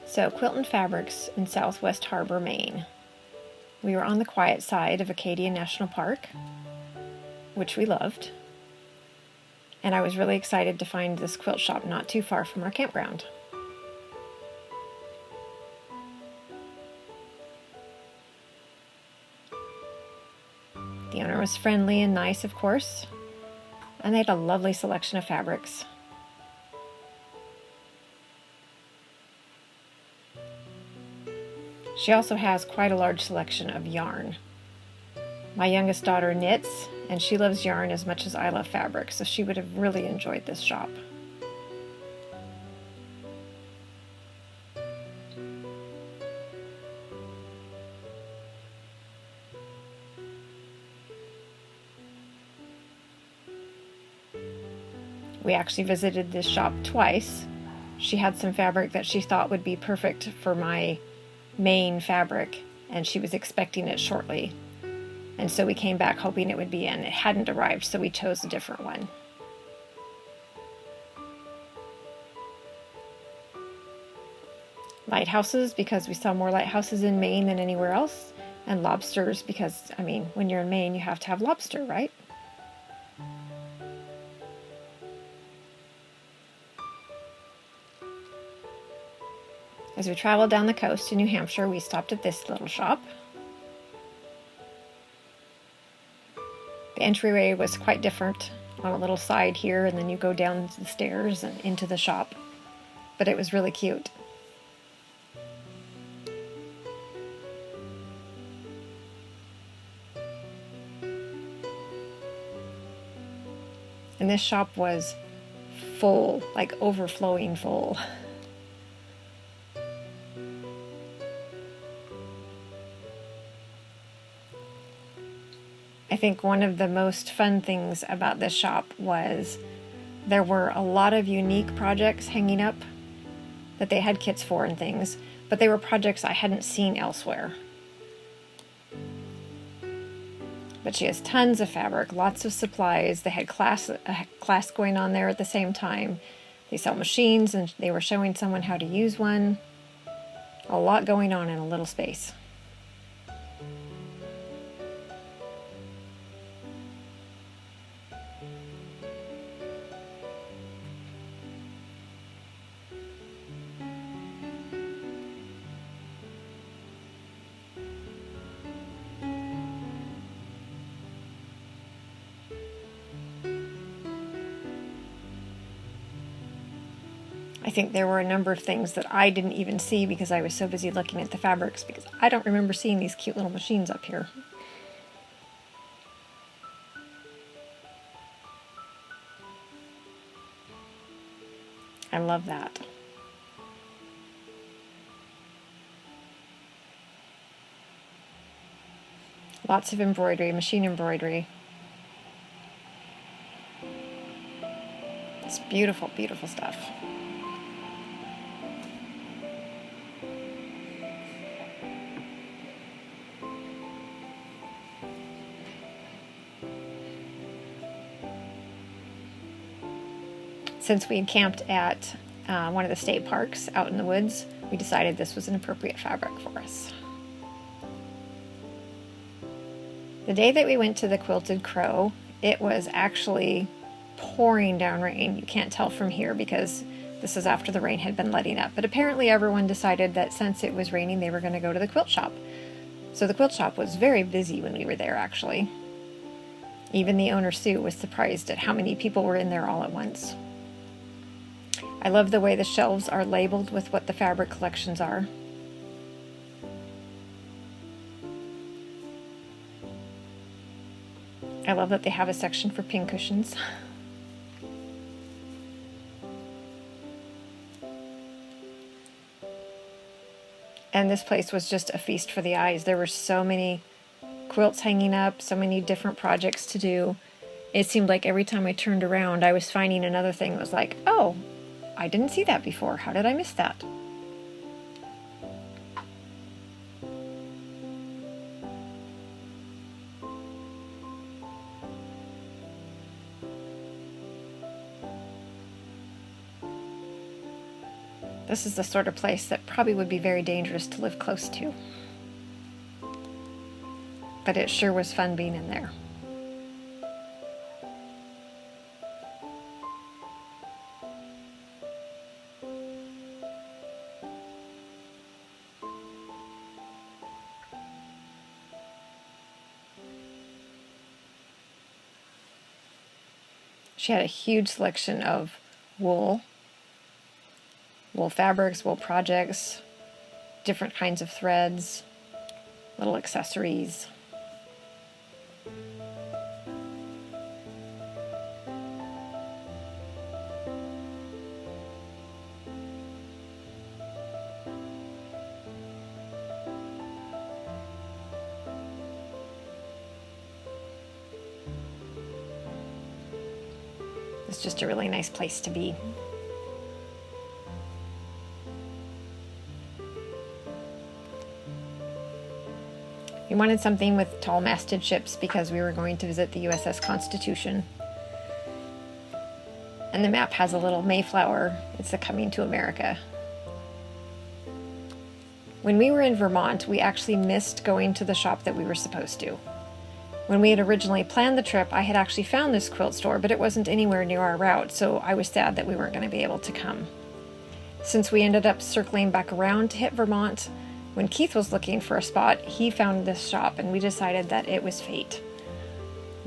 So, Quilton Fabrics in Southwest Harbor, Maine. We were on the quiet side of Acadia National Park, which we loved, and I was really excited to find this quilt shop not too far from our campground. The owner was friendly and nice, of course, and they had a lovely selection of fabrics. She also has quite a large selection of yarn. My youngest daughter knits, and she loves yarn as much as I love fabric, so she would have really enjoyed this shop. We actually visited this shop twice. She had some fabric that she thought would be perfect for my Maine fabric, and she was expecting it shortly. And so we came back hoping it would be in. It hadn't arrived, so we chose a different one. Lighthouses, because we saw more lighthouses in Maine than anywhere else. And lobsters, because, I mean, when you're in Maine, you have to have lobster, right? As we traveled down the coast to New Hampshire, we stopped at this little shop. The entryway was quite different, on a little side here, and then you go down the stairs and into the shop. But it was really cute. And this shop was full, like overflowing full. I think one of the most fun things about this shop was there were a lot of unique projects hanging up that they had kits for and things, but they were projects I hadn't seen elsewhere. But she has tons of fabric, lots of supplies. They had a class going on there at the same time. They sell machines, and they were showing someone how to use one. A lot going on in a little space. I think there were a number of things that I didn't even see because I was so busy looking at the fabrics, because I don't remember seeing these cute little machines up here. I love that. Lots of embroidery, machine embroidery. It's beautiful, beautiful stuff. Since we had camped at one of the state parks out in the woods, we decided this was an appropriate fabric for us. The day that we went to the Quilted Crow, it was actually pouring down rain. You can't tell from here because this is after the rain had been letting up. But apparently everyone decided that since it was raining, they were going to go to the quilt shop. So the quilt shop was very busy when we were there, actually. Even the owner, Sue, was surprised at how many people were in there all at once. I love the way the shelves are labeled with what the fabric collections are. I love that they have a section for pincushions. And this place was just a feast for the eyes. There were so many quilts hanging up, so many different projects to do. It seemed like every time I turned around, I was finding another thing that was like, oh, I didn't see that before. How did I miss that? This is the sort of place that probably would be very dangerous to live close to. But it sure was fun being in there. She had a huge selection of wool fabrics, wool projects, different kinds of threads, little accessories. It's just a really nice place to be. We wanted something with tall masted ships because we were going to visit the USS Constitution. And the map has a little Mayflower. It's the Coming to America. When we were in Vermont, we actually missed going to the shop that we were supposed to. When we had originally planned the trip, I had actually found this quilt store, but it wasn't anywhere near our route, so I was sad that we weren't going to be able to come. Since we ended up circling back around to hit Vermont, when Keith was looking for a spot, he found this shop, and we decided that it was fate.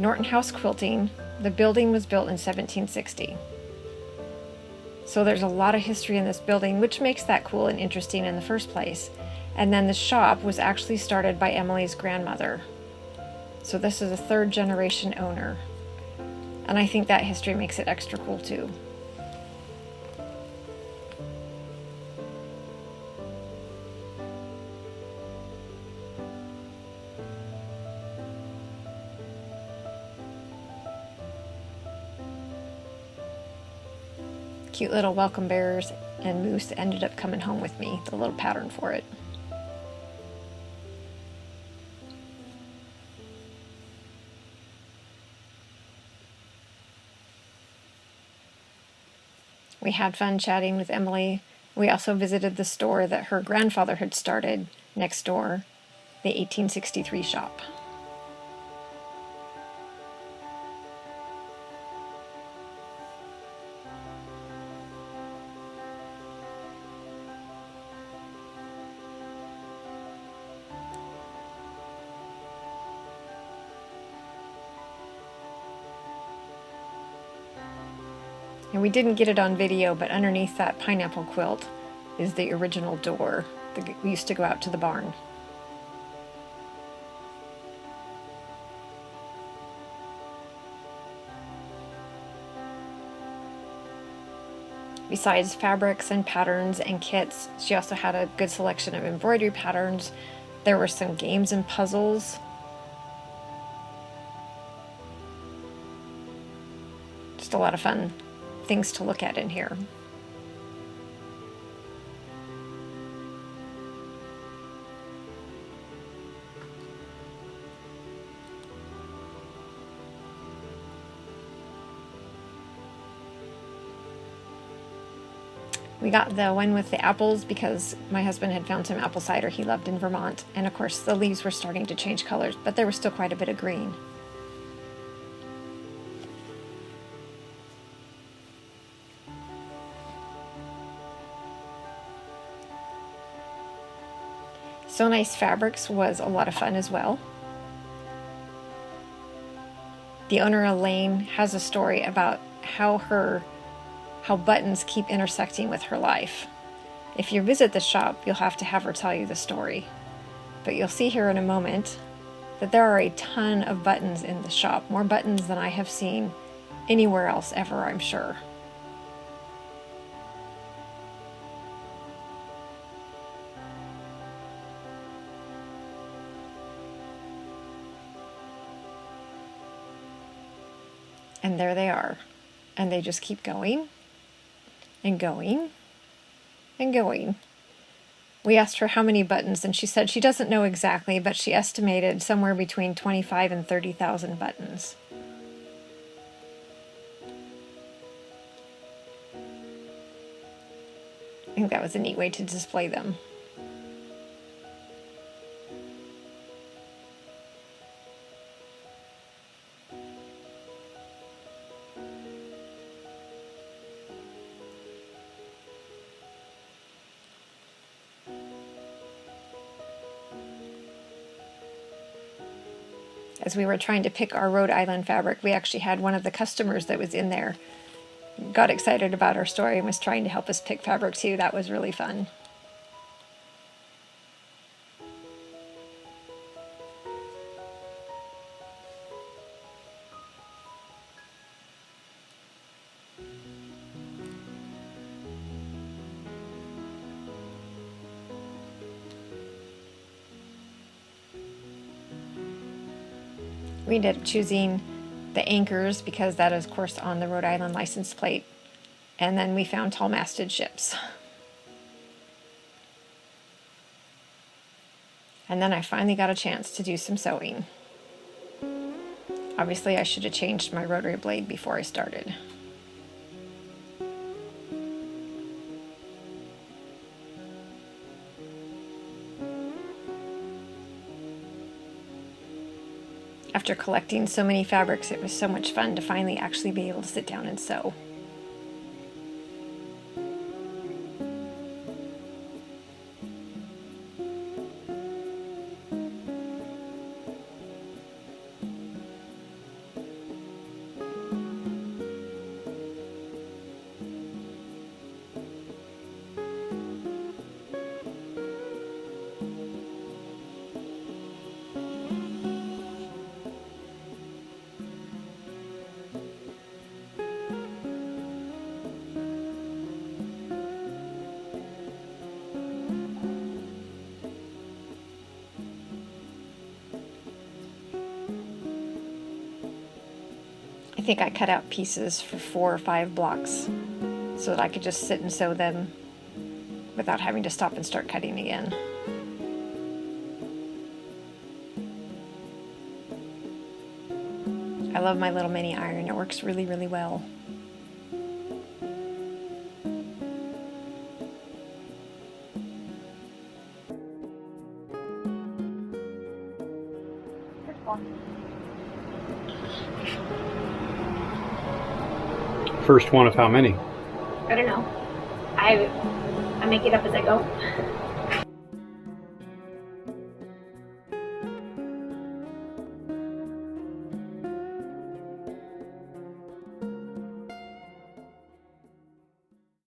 NortonHouseQuilting, the building was built in 1760. So there's a lot of history in this building, which makes that cool and interesting in the first place. And then the shop was actually started by Emily's grandmother. So this is a third generation owner. And I think that history makes it extra cool too. Cute little welcome bears, and Moose ended up coming home with me, the little pattern for it. We had fun chatting with Emily. We also visited the store that her grandfather had started next door, the 1863 shop. And we didn't get it on video, but underneath that pineapple quilt is the original door that we used to go out to the barn. Besides fabrics and patterns and kits, she also had a good selection of embroidery patterns. There were some games and puzzles. Just a lot of fun things to look at in here. We got the one with the apples because my husband had found some apple cider he loved in Vermont, and of course the leaves were starting to change colors, but there was still quite a bit of green. So Nice Fabrics was a lot of fun as well. The owner, Elaine, has a story about how buttons keep intersecting with her life. If you visit the shop, you'll have to have her tell you the story. But you'll see here in a moment that there are a ton of buttons in the shop, more buttons than I have seen anywhere else ever, I'm sure. And there they are. And they just keep going and going and going. We asked her how many buttons, and she said she doesn't know exactly, but she estimated somewhere between 25 and 30,000 buttons. I think that was a neat way to display them. As we were trying to pick our Rhode Island fabric, we actually had one of the customers that was in there got excited about our story and was trying to help us pick fabric too. That was really fun. We ended up choosing the anchors because that is, of course, on the Rhode Island license plate. And then we found tall-masted ships. And then I finally got a chance to do some sewing. Obviously, I should have changed my rotary blade before I started. After collecting so many fabrics, it was so much fun to finally actually be able to sit down and sew. I think I cut out pieces for 4 or 5 blocks so that I could just sit and sew them without having to stop and start cutting again. I love my little mini iron. It works really, really well. First one of how many? I don't know. I make it up as I go.